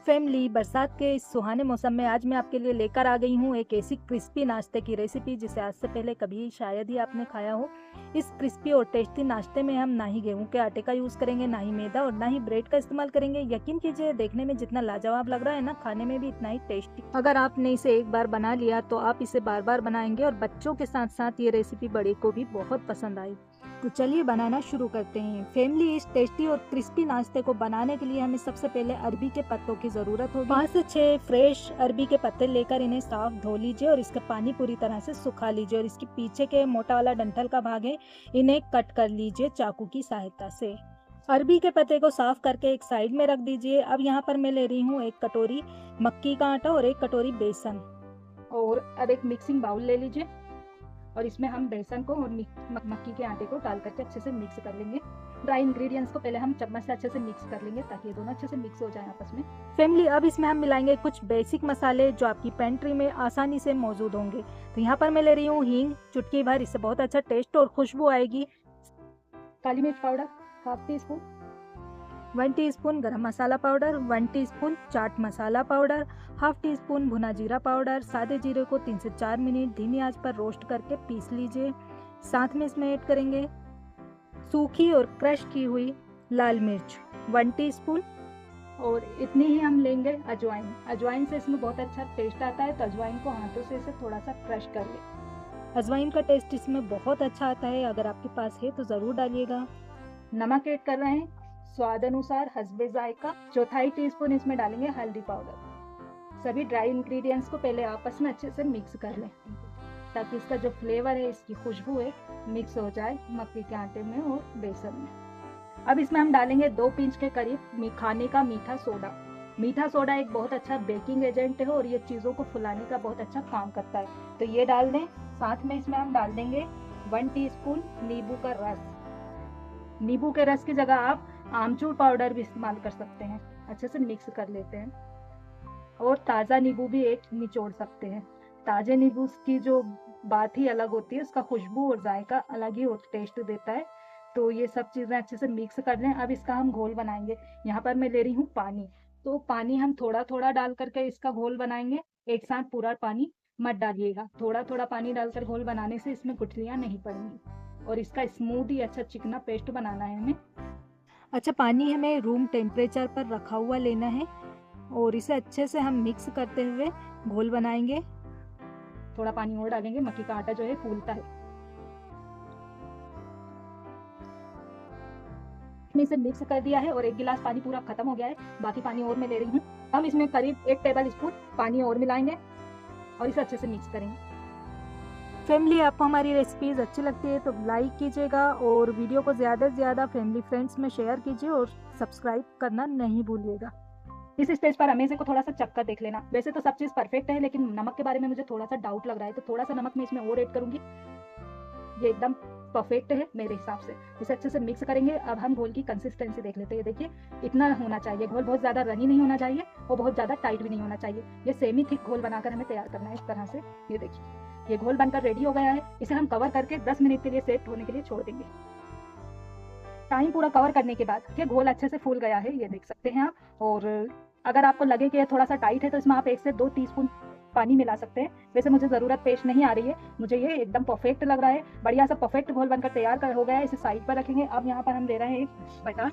Family, बरसात के इस सुहाने मौसम में आज मैं आपके लिए लेकर आ गई हूँ एक ऐसी क्रिस्पी नाश्ते की रेसिपी जिसे आज से पहले कभी शायद ही आपने खाया हो। इस क्रिस्पी और टेस्टी नाश्ते में हम ना ही गेहूं के आटे का यूज़ करेंगे, ना ही मैदा और ना ही ब्रेड का इस्तेमाल करेंगे। यकीन कीजिए, देखने में जितना लाजवाब लग रहा है ना, खाने में भी इतना ही टेस्टी। अगर आपने इसे एक बार बना लिया तो आप इसे बार बार बनाएंगे और बच्चों के साथ साथ ये रेसिपी बड़े को भी बहुत पसंद आई। तो चलिए बनाना शुरू करते हैं। फैमिली, इस टेस्टी और क्रिस्पी नाश्ते को बनाने के लिए हमें सबसे पहले अरबी के पत्तों की ज़रूरत होगी। 5 से 6 फ्रेश अरबी के पत्ते लेकर इन्हें साफ धो लीजिए और इसका पानी पूरी तरह से सुखा लीजिए। और इसके पीछे के मोटा वाला डंठल का भाग है, इन्हें कट कर लीजिए चाकू की सहायता से। अरबी के पत्ते को साफ करके एक साइड में रख दीजिए। अब यहाँ पर मैं ले रही हूँ 1 कटोरी मक्की का आटा और 1 कटोरी बेसन। और अब एक मिक्सिंग बाउल ले लीजिए और इसमें हम बेसन को और मक्की के आटे को डाल करके अच्छे से मिक्स कर लेंगे। ड्राई इंग्रेडिएंट्स को पहले हम चम्मच से अच्छे से मिक्स कर लेंगे ताकि ये दोनों अच्छे से मिक्स हो जाए आपस में। फैमिली, अब इसमें हम मिलाएंगे कुछ बेसिक मसाले जो आपकी पेंट्री में आसानी से मौजूद होंगे। तो यहाँ पर मैं ले रही हूँ हींग, चुटकी भर, इससे बहुत अच्छा टेस्ट और खुशबू आएगी। काली मिर्च powder half tea spoon, 1 teaspoon गरम मसाला powder, 1 teaspoon chaat masala powder, half tea spoon भुना जीरा पाउडर। सादे जीरे को 3 से 4 मिनट धीमी आंच पर रोस्ट करके पीस लीजिए। साथ में इसमें ऐड करेंगे सूखी और क्रश की हुई लाल मिर्च 1 टीस्पून। और इतनी ही हम लेंगे अजवाइन। अजवाइन से इसमें बहुत अच्छा टेस्ट आता है, तो अजवाइन को हाथों से इसे थोड़ा सा क्रश कर ले। अजवाइन का टेस्ट इसमें बहुत अच्छा आता है, अगर आपके पास है तो ज़रूर डालिएगा। नमक ऐड कर रहे हैं स्वाद अनुसार, हस्बे जायका। 1/4 टीस्पून इसमें डालेंगे हल्दी पाउडर। सभी ड्राई इंग्रेडिएंट्स को पहले आपस में अच्छे से मिक्स कर लें ताकि इसका जो फ्लेवर है, इसकी खुशबू है, मिक्स हो जाए मक्की के आटे में और बेसन में। अब इसमें हम डालेंगे 2 पिंच के करीब खाने का मीठा सोडा। मीठा सोडा एक बहुत अच्छा बेकिंग एजेंट है और ये चीज़ों को फुलाने का बहुत अच्छा काम करता है, तो ये डाल दें। साथ में इसमें हम डाल देंगे 1 टीस्पून नींबू का रस। नींबू के रस की जगह आप आमचूर पाउडर भी इस्तेमाल कर सकते हैं। अच्छे से मिक्स कर लेते हैं और ताज़ा नींबू भी एक निचोड़ सकते हैं। ताज़े नींबू की जो बात ही अलग होती है, उसका खुशबू और जायका अलग ही टेस्ट देता है। तो ये सब चीज़ें अच्छे से मिक्स कर लें। अब इसका हम घोल बनाएंगे। यहाँ पर मैं ले रही हूँ पानी, तो पानी हम थोड़ा थोड़ा डाल करके इसका घोल बनाएंगे। एक साथ पूरा पानी मत डालिएगा, थोड़ा थोड़ा पानी डालकर घोल बनाने से इसमें गुठलियाँ नहीं पड़ेंगी और इसका स्मूथ ही अच्छा चिकना पेस्ट बनाना है हमें। अच्छा, पानी हमें रूम टेम्परेचर पर रखा हुआ लेना है और इसे अच्छे से हम मिक्स करते हुए घोल बनाएंगे। थोड़ा पानी और डालेंगे, मक्की का आटा जो है फूलता है। इसे मिक्स कर दिया है और 1 गिलास पानी पूरा खत्म हो गया है, बाकी पानी और मैं ले रही हूँ। हम इसमें करीब 1 टेबल स्पून पानी और मिलाएंगे और इसे अच्छे से मिक्स करेंगे। फैमिली, आपको हमारी रेसिपीज़ अच्छी लगती है तो लाइक कीजिएगा और वीडियो को ज़्यादा से ज़्यादा फैमिली फ्रेंड्स में शेयर कीजिए और सब्सक्राइब करना नहीं भूलिएगा। इस स्टेज पर हमें को थोड़ा सा चख कर देख लेना। वैसे तो सब चीज़ परफेक्ट है, लेकिन नमक के बारे में मुझे थोड़ा सा डाउट लग रहा है, तो थोड़ा सा नमक मैं इसमें और ऐड करूँगी। ये एकदम परफेक्ट है मेरे हिसाब से। इसे अच्छे से मिक्स करेंगे। अब हम घोल की कंसिस्टेंसी देख लेते हैं। देखिए, इतना होना चाहिए घोल, बहुत ज़्यादा रनी नहीं होना चाहिए और बहुत ज़्यादा टाइट भी नहीं होना चाहिए। ये सेमी थिक घोल बनाकर हमें तैयार करना है इस तरह से। ये देखिए, ये घोल बनकर रेडी हो गया है। इसे हम कवर करके 10 मिनट के लिए सेट होने के लिए छोड़ देंगे। टाइम पूरा कवर करने के बाद ये घोल अच्छे से फूल गया है, ये देख सकते हैं आप। और अगर आपको लगे कि ये थोड़ा सा टाइट है तो इसमें आप 1 से 2 टीस्पून पानी मिला सकते हैं। वैसे मुझे ज़रूरत पेश नहीं आ रही है, मुझे ये एकदम परफेक्ट लग रहा है। बढ़िया सा परफेक्ट घोल बनकर तैयार हो गया है। इसे साइड पर रखेंगे। अब यहाँ पर हम ले रहे हैं एक बटा।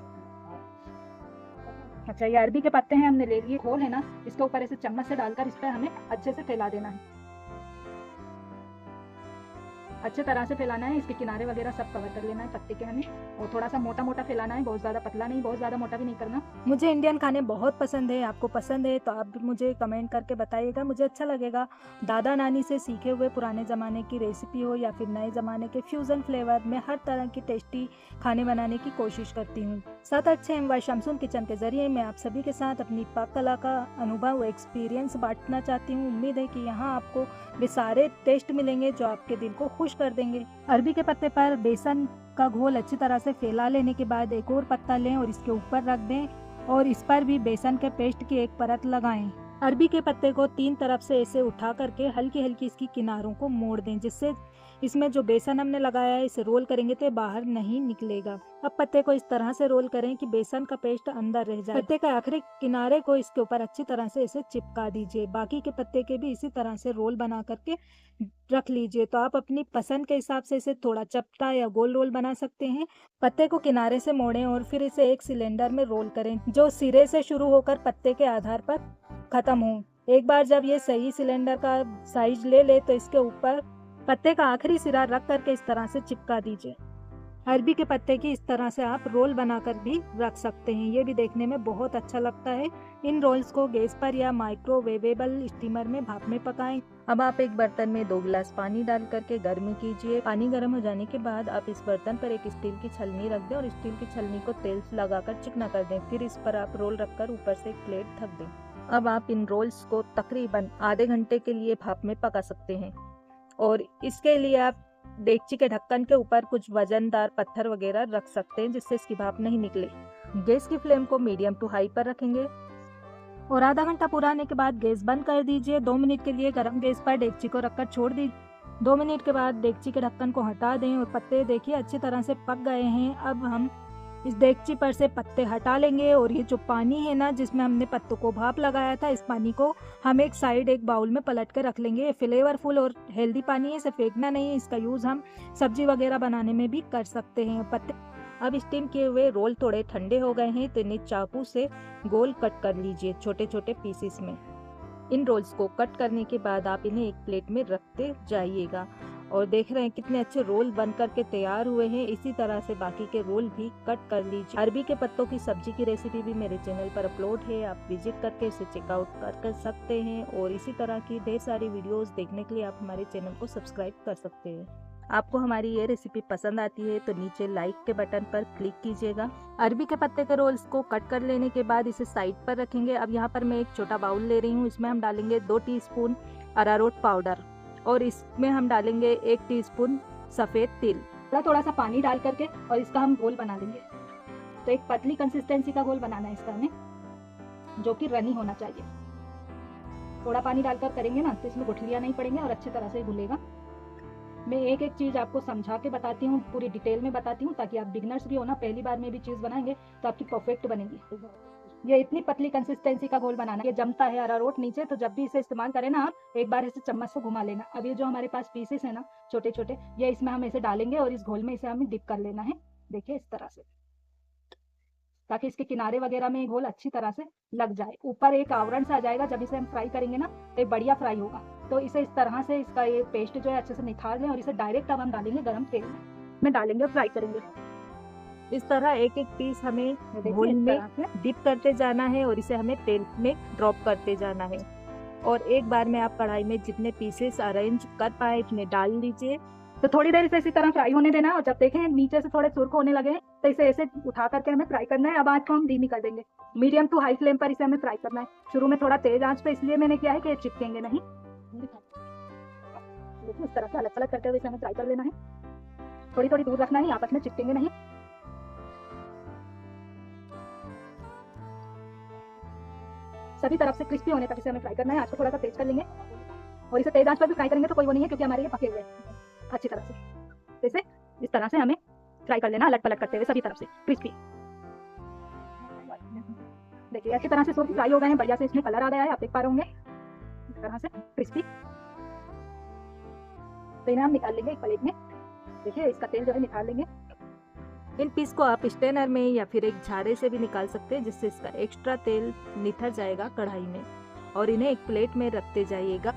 अच्छा, ये अरबी के पत्ते हैं, हमने ले लिए। घोल है ना, इसके ऊपर ऐसे चम्मच से डालकर इस पर हमें अच्छे से फैला देना है। अच्छे तरह से फैलाना है, इसके किनारे वगैरह सब कवर कर लेना है पत्ते के हमें। और थोड़ा सा मोटा मोटा फैलाना है, बहुत ज़्यादा पतला नहीं, बहुत ज़्यादा मोटा भी नहीं करना। मुझे इंडियन खाने बहुत पसंद है, आपको पसंद है तो आप भी मुझे कमेंट करके बताइएगा, मुझे अच्छा लगेगा। दादा नानी से सीखे हुए पुराने ज़माने की रेसिपी हो या फिर नए ज़माने के फ्यूज़न फ्लेवर में हर तरह की टेस्टी खाने बनाने की कोशिश करती हूँ। 7-8 MY शमसून किचन के ज़रिए मैं आप सभी के साथ अपनी पाक कला का अनुभव, एक्सपीरियंस बांटना चाहती हूँ। उम्मीद है कि यहाँ आपको वे सारे टेस्ट मिलेंगे जो आपके दिल को खुश कर देंगे। अरबी के पत्ते पर बेसन का घोल अच्छी तरह से फैला लेने के बाद एक और पत्ता लें और इसके ऊपर रख दें और इस पर भी बेसन के पेस्ट की एक परत लगाएं। अरबी के पत्ते को 3 तरफ से ऐसे उठा करके हल्की हल्की इसकी किनारों को मोड़ दें, जिससे इसमें जो बेसन हमने लगाया है इसे रोल करेंगे तो बाहर नहीं निकलेगा। अब पत्ते को इस तरह से रोल करें कि बेसन का पेस्ट अंदर रह जाए। पत्ते का आखिरी किनारे को इसके ऊपर अच्छी तरह से इसे चिपका दीजिए। बाकी के पत्ते के भी इसी तरह से रोल बना करके रख लीजिए। तो आप अपनी पसंद के हिसाब से इसे थोड़ा चपटा या गोल रोल बना सकते हैं। पत्ते को किनारे से मोड़ें और फिर इसे एक सिलेंडर में रोल करें जो सिरे से शुरू होकर पत्ते के आधार पर खत्म हो। एक बार जब ये सही सिलेंडर का साइज ले ले तो इसके ऊपर पत्ते का आखिरी सिरा रख करके इस तरह से चिपका दीजिए। अरबी के पत्ते की इस तरह से आप रोल बनाकर भी रख सकते हैं। ये भी देखने में बहुत अच्छा लगता है। इन रोल्स को गैस पर या माइक्रोवेवेबल स्टीमर में भाप में पकाएं। अब आप एक बर्तन में 2 गिलास पानी डाल करके गर्म कीजिए। पानी गर्म हो जाने के बाद आप इस बर्तन पर एक स्टील की छलनी रख दें और स्टील की छलनी को तेल लगाकर चिकना कर दें। फिर इस पर आप रोल रखकर ऊपर से एक प्लेट ढक दें। अब आप इन रोल्स को तकरीबन आधे घंटे के लिए भाप में पका सकते हैं और इसके लिए आप डेगची के ढक्कन के ऊपर कुछ वजनदार पत्थर वगैरह रख सकते हैं जिससे इसकी भाप नहीं निकले। गैस की फ्लेम को मीडियम टू हाई पर रखेंगे और आधा घंटा पूरा होने के बाद गैस बंद कर दीजिए। 2 मिनट के लिए गर्म गैस पर डेगची को रखकर छोड़ दीजिए। 2 मिनट के बाद डेगची के ढक्कन को हटा दें और पत्ते देखिए अच्छी तरह से पक गए हैं। अब हम इस डेगची पर से पत्ते हटा लेंगे और ये जो पानी है ना जिसमें हमने पत्तों को भाप लगाया था, इस पानी को हम एक साइड एक बाउल में पलट के रख लेंगे। ये फ्लेवरफुल और हेल्दी पानी है, इसे फेंकना नहीं है। इसका यूज़ हम सब्जी वगैरह बनाने में भी कर सकते हैं। पत्ते अब स्टीम किए हुए रोल थोड़े ठंडे हो गए हैं तो इन्हें चाकू से गोल कट कर लीजिए छोटे छोटे पीसेस में। इन रोल्स को कट करने के बाद आप इन्हें एक प्लेट में रखते जाइएगा और देख रहे हैं कितने अच्छे रोल बन करके तैयार हुए हैं। इसी तरह से बाकी के रोल भी कट कर लीजिए। अरबी के पत्तों की सब्जी की रेसिपी भी मेरे चैनल पर अपलोड है, आप विजिट करके इसे चेकआउट कर सकते हैं और इसी तरह की ढेर सारी वीडियोस देखने के लिए आप हमारे चैनल को सब्सक्राइब कर सकते हैं। आपको हमारी ये रेसिपी पसंद आती है तो नीचे लाइक के बटन पर क्लिक कीजिएगा। अरबी के पत्ते के रोल्स को कट कर लेने के बाद इसे साइड पर रखेंगे। अब यहाँ पर मैं एक छोटा बाउल ले रही हूँ। इसमें हम डालेंगे 2 टीस्पून अरारोट पाउडर और इसमें हम डालेंगे 1 टीस्पून सफ़ेद तिल। थोड़ा सा पानी डाल करके और इसका हम घोल बना लेंगे। तो एक पतली कंसिस्टेंसी का घोल बनाना है इसका हमें, जो कि रनी होना चाहिए। थोड़ा पानी डालकर करेंगे ना तो इसमें गुठलियाँ नहीं पड़ेंगे और अच्छी तरह से घुलेगा। मैं एक एक चीज़ आपको समझा के बताती हूँ, पूरी डिटेल में बताती हूँ ताकि आप बिगनर्स भी हो ना, पहली बार में भी चीज़ बनाएंगे तो आपकी परफेक्ट बनेगी। ये इतनी पतली कंसिस्टेंसी का घोल बनाना, ये जमता है अरारोट नीचे, तो जब भी इसे इस्तेमाल करें ना आप एक बार इसे चम्मच से घुमा लेना। अब ये जो हमारे पास पीसेस है ना छोटे छोटे, ये इसमें हम इसे डालेंगे और इस घोल में इसे हमें डिप कर लेना है। देखिए इस तरह से, ताकि इसके किनारे वगैरह में घोल अच्छी तरह से लग जाए। ऊपर एक आवरण सा आ जाएगा, जब इसे हम फ्राई करेंगे ना तो एक बढ़िया फ्राई होगा। तो इसे इस तरह से इसका ये पेस्ट जो है अच्छे से निकाल लें और इसे डायरेक्ट अब हम डालेंगे गर्म तेल में डालेंगे, फ्राई करेंगे। इस तरह एक एक पीस हमें घोल में डिप करते जाना है और इसे हमें तेल में ड्रॉप करते जाना है। और एक बार में आप कढ़ाई में जितने पीसेस अरेंज कर पाए इतने डाल लीजिए। तो थोड़ी देर इसे इसी तरह फ्राई होने देना और जब देखें नीचे से थोड़े सुर्ख होने लगे तो इसे ऐसे उठा करके हमें फ्राई करना है। अब आँच को हम धीमी कर देंगे, मीडियम टू हाई फ्लेम पर इसे हमें फ्राई करना है। शुरू में थोड़ा तेज आंच पे इसलिए मैंने किया है कि चिपकेंगे नहीं। देखिए इस तरह से अलग अलग करते हुए इसे हमें फ्राई कर लेना है। थोड़ी थोड़ी दूर रखना है, आपस में चिपकेंगे नहीं। सभी तरफ से क्रिस्पी होने तक इसे हमें फ्राई करना है। आँच को थोड़ा सा तेज कर लेंगे और इसे तेज आंच पर भी फ्राई करेंगे तो कोई वो नहीं है, क्योंकि हमारे ये पके हुए हैं अच्छी तरह से। जैसे इस तरह से हमें फ्राई कर लेना, अलग पलट करते हुए सभी तरफ से क्रिस्पी। देखिए अच्छी तरह से सब फ्राई हो गए हैं, बढ़िया से इसमें कलर आ गया है, आप देख पा रहे होंगे इस तरह से क्रिस्पी। तो इन्हें हम निकाल लेंगे एक प्लेट में। देखिए इसका तेल जो है निकाल लेंगे। इन पीस को आप स्ट्रेनर में या फिर एक झारे से भी निकाल सकते हैं, जिससे इसका एक्स्ट्रा तेल निथर जाएगा कढ़ाई में। और इन्हें एक प्लेट में रखते जाइएगा।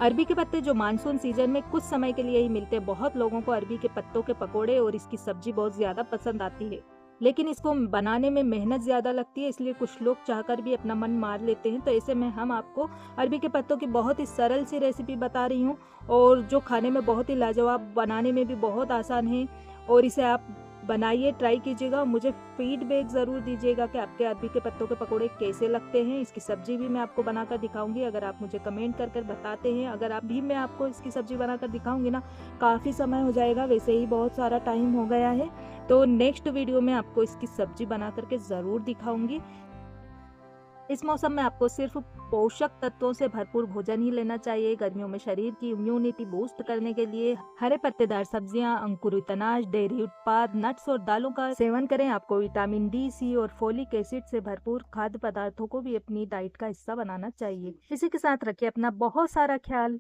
अरबी के पत्ते जो मानसून सीजन में कुछ समय के लिए ही मिलते हैं। बहुत लोगों को अरबी के पत्तों के पकोड़े और इसकी सब्जी बहुत ज़्यादा पसंद आती है, लेकिन इसको बनाने में मेहनत ज़्यादा लगती है, इसलिए कुछ लोग चाहकर भी अपना मन मार लेते हैं। तो ऐसे में हम आपको अरबी के पत्तों की बहुत ही सरल सी रेसिपी बता रही हूँ और जो खाने में बहुत ही लाजवाब, बनाने में भी बहुत आसान है। और इसे आप बनाइए, ट्राई कीजिएगा, मुझे फीडबैक ज़रूर दीजिएगा कि आपके अरबी के पत्तों के पकोड़े कैसे लगते हैं। इसकी सब्ज़ी भी मैं आपको बनाकर दिखाऊंगी, अगर आप मुझे कमेंट कर कर बताते हैं। अगर आप भी मैं आपको इसकी सब्ज़ी बनाकर दिखाऊंगी ना, काफ़ी समय हो जाएगा, वैसे ही बहुत सारा टाइम हो गया है। तो नेक्स्ट वीडियो में आपको इसकी सब्ज़ी बना करके ज़रूर दिखाऊंगी। इस मौसम में आपको सिर्फ पोषक तत्वों से भरपूर भोजन ही लेना चाहिए। गर्मियों में शरीर की इम्यूनिटी बूस्ट करने के लिए हरे पत्तेदार सब्जियां, अंकुरित अनाज, डेयरी उत्पाद, नट्स और दालों का सेवन करें। आपको विटामिन डी, सी और फोलिक एसिड से भरपूर खाद्य पदार्थों को भी अपनी डाइट का हिस्सा बनाना चाहिए। इसी के साथ रखिए अपना बहुत सारा ख्याल।